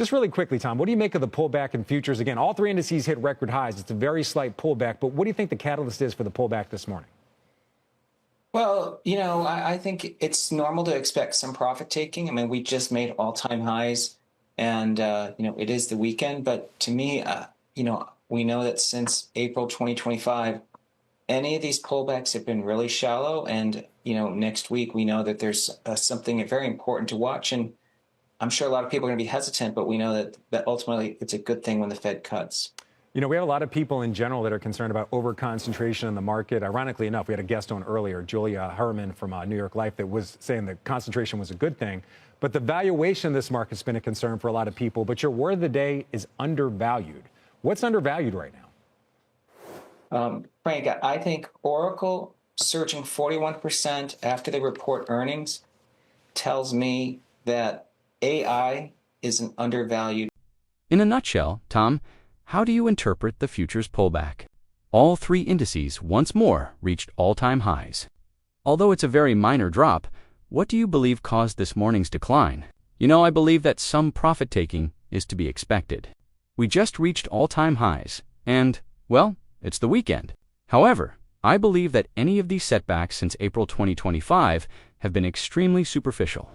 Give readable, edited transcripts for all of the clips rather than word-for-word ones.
Just really quickly, Tom, what do you make of the pullback in futures? Again, all three indices hit record highs. It's a very slight pullback, but what do you think the catalyst is for the pullback this morning? Well, I think it's normal to expect some profit taking. I mean, we just made all-time highs, and it is the weekend. But to me, we know that since April 2025, any of these pullbacks have been really shallow. And next week we know that there's something very important to watch, and I'm sure a lot of people are going to be hesitant, but we know that ultimately it's a good thing when the Fed cuts. We have a lot of people in general that are concerned about over-concentration in the market. Ironically enough, we had a guest on earlier, Julia Herman from New York Life, that was saying that concentration was a good thing. But the valuation of this market's been a concern for a lot of people. But your word of the day is undervalued. What's undervalued right now? Frank, I think Oracle surging 41% after they report earnings tells me that AI is an undervalued. In a nutshell, Tom, how do you interpret the futures pullback? All three indices once more reached all-time highs. Although it's a very minor drop, what do you believe caused this morning's decline? I believe that some profit-taking is to be expected. We just reached all-time highs, and, well, it's the weekend. However, I believe that any of these setbacks since April 2025 have been extremely superficial.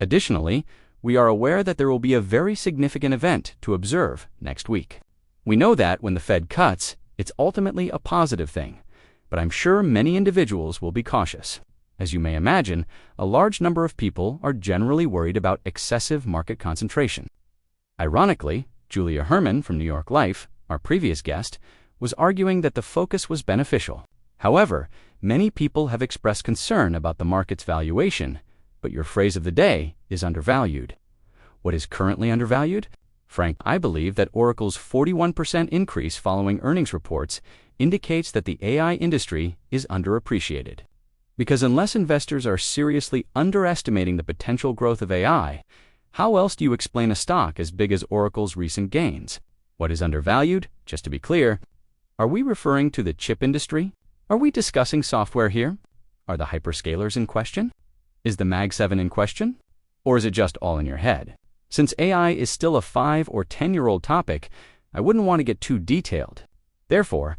Additionally, we are aware that there will be a very significant event to observe next week. We know that when the Fed cuts, it's ultimately a positive thing, but I'm sure many individuals will be cautious. As you may imagine, a large number of people are generally worried about excessive market concentration. Ironically, Julia Herman from New York Life, our previous guest, was arguing that the focus was beneficial. However, many people have expressed concern about the market's valuation, but your phrase of the day is undervalued. What is currently undervalued? Frank, I believe that Oracle's 41% increase following earnings reports indicates that the AI industry is underappreciated. Because unless investors are seriously underestimating the potential growth of AI, how else do you explain a stock as big as Oracle's recent gains? What is undervalued? Just to be clear, are we referring to the chip industry? Are we discussing software here? Are the hyperscalers in question? Is the Mag 7 in question? Or is it just all in your head? Since AI is still a 5 or 10-year-old topic, I wouldn't want to get too detailed. Therefore,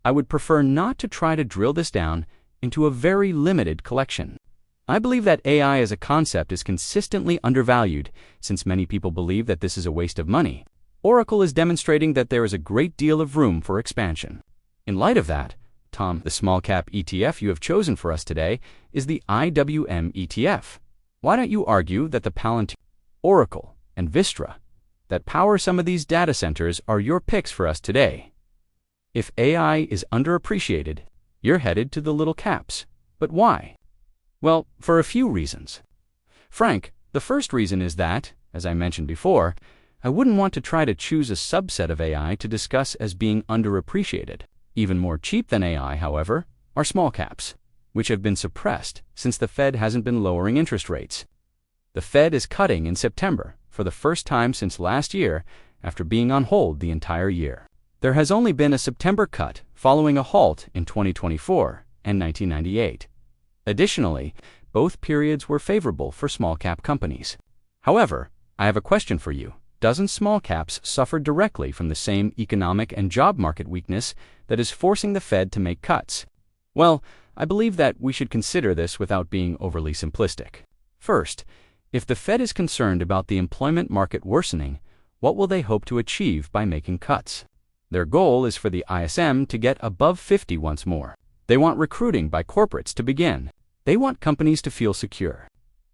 I would prefer not to try to drill this down into a very limited collection. I believe that AI as a concept is consistently undervalued, since many people believe that this is a waste of money. Oracle is demonstrating that there is a great deal of room for expansion. In light of that, Tom, the small cap ETF you have chosen for us today is the IWM ETF. Why don't you argue that the Palantir, Oracle, and Vistra that power some of these data centers are your picks for us today? If AI is underappreciated, you're headed to the little caps. But why? Well, for a few reasons. Frank, the first reason is that, as I mentioned before, I wouldn't want to try to choose a subset of AI to discuss as being underappreciated. Even more cheap than AI, however, are small caps, which have been suppressed since the Fed hasn't been lowering interest rates. The Fed is cutting in September for the first time since last year after being on hold the entire year. There has only been a September cut following a halt in 2024 and 1998. Additionally, both periods were favorable for small-cap companies. However, I have a question for you. Doesn't small caps suffer directly from the same economic and job market weakness that is forcing the Fed to make cuts? Well, I believe that we should consider this without being overly simplistic. First, if the Fed is concerned about the employment market worsening, what will they hope to achieve by making cuts? Their goal is for the ISM to get above 50 once more. They want recruiting by corporates to begin. They want companies to feel secure.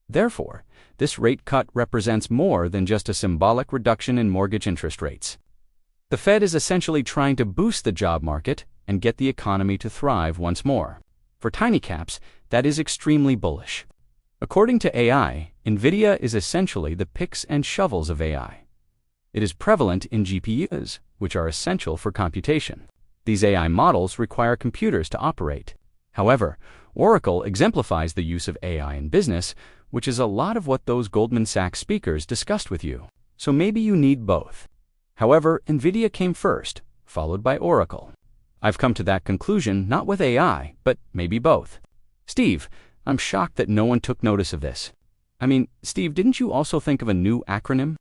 Therefore, this rate cut represents more than just a symbolic reduction in mortgage interest rates. The Fed is essentially trying to boost the job market and get the economy to thrive once more. For tiny caps, that is extremely bullish. According to AI, NVIDIA is essentially the picks and shovels of AI. It is prevalent in GPUs, which are essential for computation. These AI models require computers to operate. However, Oracle exemplifies the use of AI in business, which is a lot of what those Goldman Sachs speakers discussed with you. So maybe you need both. However, NVIDIA came first, followed by Oracle. I've come to that conclusion not with AI, but maybe both. Steve, I'm shocked that no one took notice of this. I mean, Steve, didn't you also think of a new acronym?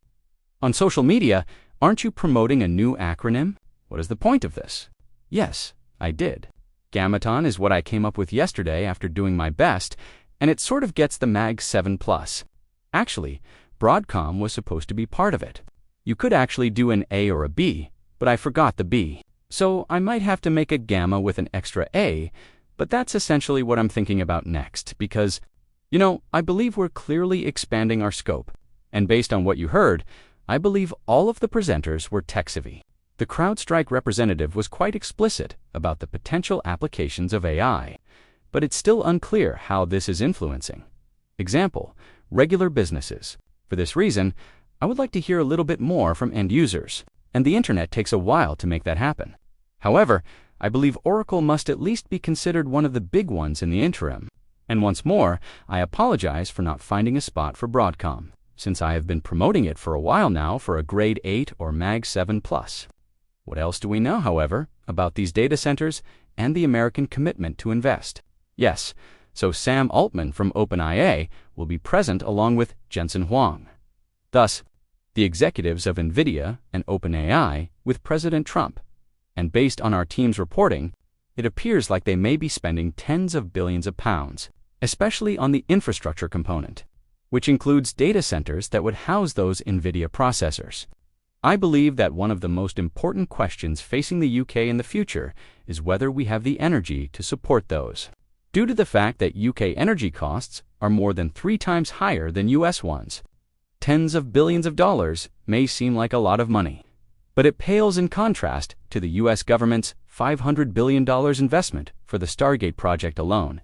On social media, aren't you promoting a new acronym? What is the point of this? Yes, I did. Gammaton is what I came up with yesterday after doing my best, and it sort of gets the Mag 7 Plus. Actually, Broadcom was supposed to be part of it. You could actually do an A or a B, but I forgot the B. So I might have to make a Gamma with an extra A, but that's essentially what I'm thinking about next, because, I believe we're clearly expanding our scope. And based on what you heard, I believe all of the presenters were tech-savvy. The CrowdStrike representative was quite explicit about the potential applications of AI, but it's still unclear how this is influencing. Example, regular businesses. For this reason, I would like to hear a little bit more from end users, and the internet takes a while to make that happen. However, I believe Oracle must at least be considered one of the big ones in the interim. And once more, I apologize for not finding a spot for Broadcom, since I have been promoting it for a while now for a Grade 8 or Mag 7 Plus. What else do we know, however, about these data centers and the American commitment to invest? Yes, so Sam Altman from OpenAI will be present along with Jensen Huang. Thus, the executives of NVIDIA and OpenAI with President Trump. And based on our team's reporting, it appears like they may be spending tens of billions of pounds, especially on the infrastructure component, which includes data centers that would house those NVIDIA processors. I believe that one of the most important questions facing the UK in the future is whether we have the energy to support those. Due to the fact that UK energy costs are more than 3 times higher than US ones. Tens of billions of dollars may seem like a lot of money, but it pales in contrast to the US government's $500 billion investment for the Stargate project alone.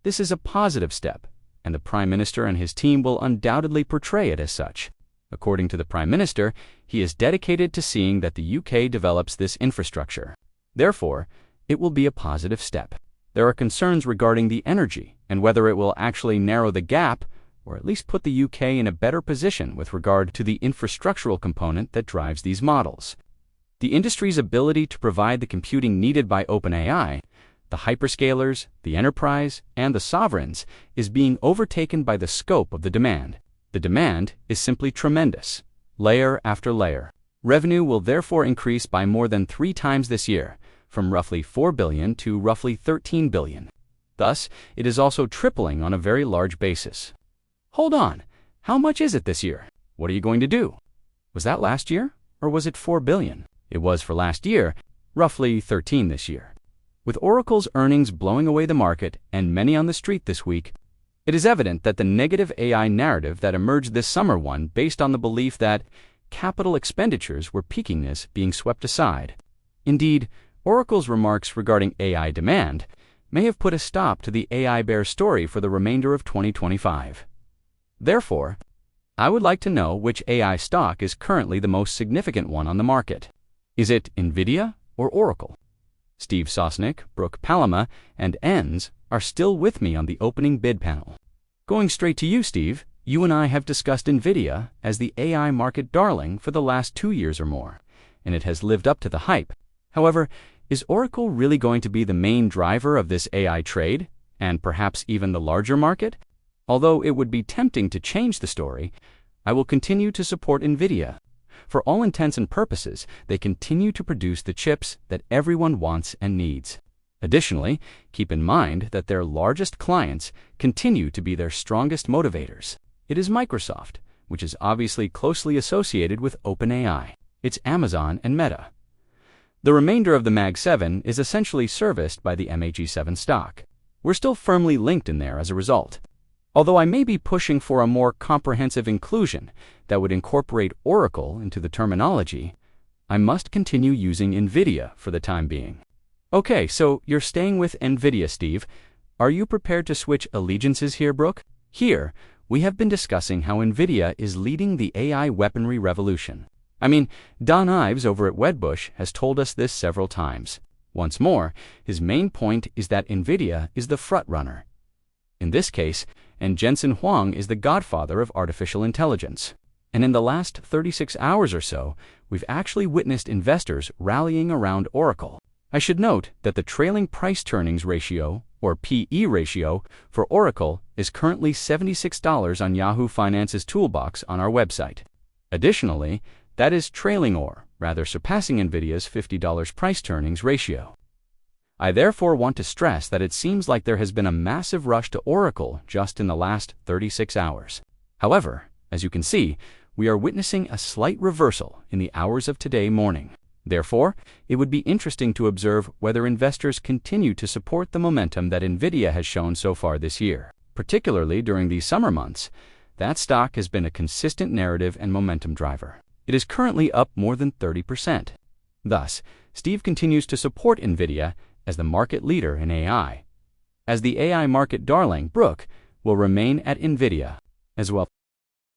This is a positive step, and the Prime Minister and his team will undoubtedly portray it as such. According to the Prime Minister, he is dedicated to seeing that the UK develops this infrastructure. Therefore, it will be a positive step. There are concerns regarding the energy and whether it will actually narrow the gap or at least put the UK in a better position with regard to the infrastructural component that drives these models. The industry's ability to provide the computing needed by OpenAI, the hyperscalers, the enterprise, and the sovereigns is being overtaken by the scope of the demand. The demand is simply tremendous, layer after layer. Revenue will therefore increase by more than 3 times this year, from roughly 4 billion to roughly 13 billion. Thus, it is also tripling on a very large basis. Hold on, how much is it this year? What are you going to do? Was that last year, or was it 4 billion? It was for last year, roughly 13 this year. With Oracle's earnings blowing away the market and many on the street this week, it is evident that the negative AI narrative that emerged this summer one based on the belief that capital expenditures were peaking is being swept aside. Indeed, Oracle's remarks regarding AI demand may have put a stop to the AI bear story for the remainder of 2025. Therefore, I would like to know which AI stock is currently the most significant one on the market. Is it NVIDIA or Oracle? Steve Sosnick, Brooke Palama, and ENS are still with me on the opening bid panel. Going straight to you, Steve, you and I have discussed NVIDIA as the AI market darling for the last 2 years or more, and it has lived up to the hype. However, is Oracle really going to be the main driver of this AI trade, and perhaps even the larger market? Although it would be tempting to change the story, I will continue to support NVIDIA. For all intents and purposes, they continue to produce the chips that everyone wants and needs. Additionally, keep in mind that their largest clients continue to be their strongest motivators. It is Microsoft, which is obviously closely associated with OpenAI. It's Amazon and Meta. The remainder of the Mag 7 is essentially serviced by the MAG7 stock. We're still firmly linked in there as a result. Although I may be pushing for a more comprehensive inclusion that would incorporate Oracle into the terminology, I must continue using NVIDIA for the time being. Okay, so you're staying with NVIDIA, Steve. Are you prepared to switch allegiances here, Brooke? Here, we have been discussing how NVIDIA is leading the AI weaponry revolution. I mean, Don Ives over at Wedbush has told us this several times. Once more, his main point is that NVIDIA is the front runner in this case, and Jensen Huang is the godfather of artificial intelligence. And in the last 36 hours or so, we've actually witnessed investors rallying around Oracle. I should note that the trailing price-to-earnings ratio, or PE ratio, for Oracle is currently $76 on Yahoo Finance's toolbox on our website. Additionally, that is trailing or, rather surpassing NVIDIA's $50 price-to-earnings ratio. I therefore want to stress that it seems like there has been a massive rush to Oracle just in the last 36 hours. However, as you can see, we are witnessing a slight reversal in the hours of today morning. Therefore, it would be interesting to observe whether investors continue to support the momentum that NVIDIA has shown so far this year. Particularly during these summer months, that stock has been a consistent narrative and momentum driver. It is currently up more than 30%. Thus, Steve continues to support NVIDIA as the market leader in AI, as the AI market darling, Brooke, will remain at NVIDIA as well.